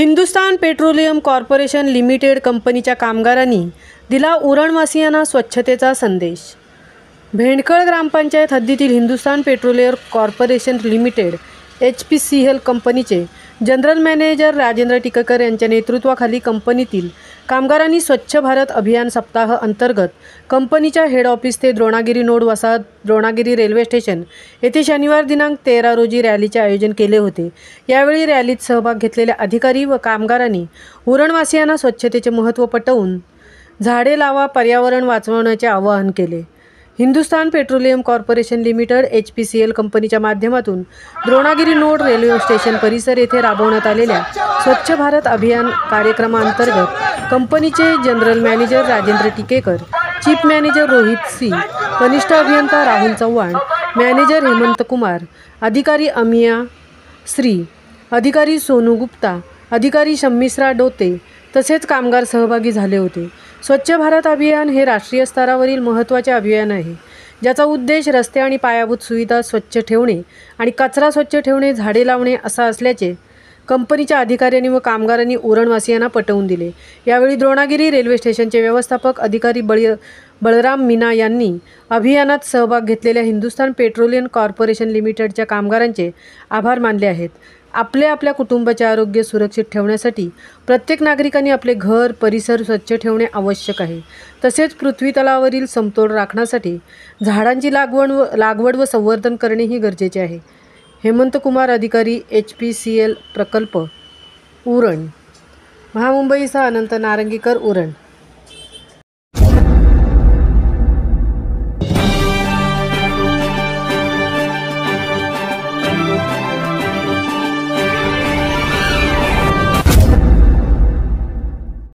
Hindustan petroleum corporation limited कंपनीच्या कामगारांनी दिला उरणवासियांना स्वच्छतेचा संदेश। भेंडखळ ग्रामपंचायत हद्दीतील Hindustan petroleum corporation limited HPCL कंपनीचे जनरल मॅनेजर राजेंद्र टिकेकर यांच्या नेतृत्वाखाली कंपनीतील कामगारांनी स्वच्छ भारत अभियान सप्ताह अंतर्गत कंपनीच्या हेड ऑफिस ते द्रोणागिरी नोड वसाहत द्रोणागिरी रेल्वे स्टेशन येथे शनिवार दिनांक 13 रोजी रॅलीचे आयोजन केले होते। यावेळी रॅलीत सहभाग घेतलेल्या अधिकारी व कामगारांनी उरणवासियांना स्वच्छतेचे महत्त्व पटवून झाडे लावा पर्यावरण वाचवण्याचे आवाहन केले। Hindustan petroleum corporation limited HPCL कंपनीच्या माध्यमातून द्रोणागिरी नोड रेल्वे स्टेशन परिसर येथे राबवण्यात आलेल्या स्वच्छ भारत अभियान कार्यक्रमांतर्गत कंपनीचे general manager Rajendra Tikekar, chief manager Rohit C, कनिष्ठ अभियंता राहुल चव्हाण, मॅनेजर हेमंत कुमार, अधिकारी अमिया श्री, अधिकारी सोनू गुप्ता, अधिकारी शम्मिश्रा डोते तसेच कामगार सहभागी झाले होते। स्वच्छ भारत अभियान हे राष्ट्रीय स्तरावरील महत्त्वाचे अभियान आहे, ज्याचा उद्देश रस्ते आणि पायाभूत सुविधा स्वच्छ ठेवणे आणि कचरा स्वच्छ ठेवणे, झाडे लावणे असा असल्याचे कंपनीच्या अधिकाऱ्यांनी व कामगारांनी उरणवासियांना पटवून दिले। यावेळी द्रोणागिरी रेल्वे स्टेशनचे व्यवस्थापक अधिकारी बळराम मीना यांनी अभियानात सहभाग घेतलेल्या हिंदुस्थान पेट्रोलियम कॉर्पोरेशन लिमिटेडच्या कामगारांचे आभार मानले आहेत। आपल्या कुटुंबाचे आरोग्य सुरक्षित ठेवण्यासाठी प्रत्येक नागरिकांनी आपले घर परिसर स्वच्छ ठेवणे आवश्यक आहे। तसेच पृथ्वी तलावरील समतोल राखण्यासाठी झाडांची लागवड व संवर्धन करणेही गरजेचे आहे। हेमंत कुमार, अधिकारी HPCL प्रकल्प, उरण। महामुंबईसह अनंत नारंगीकर, उरण।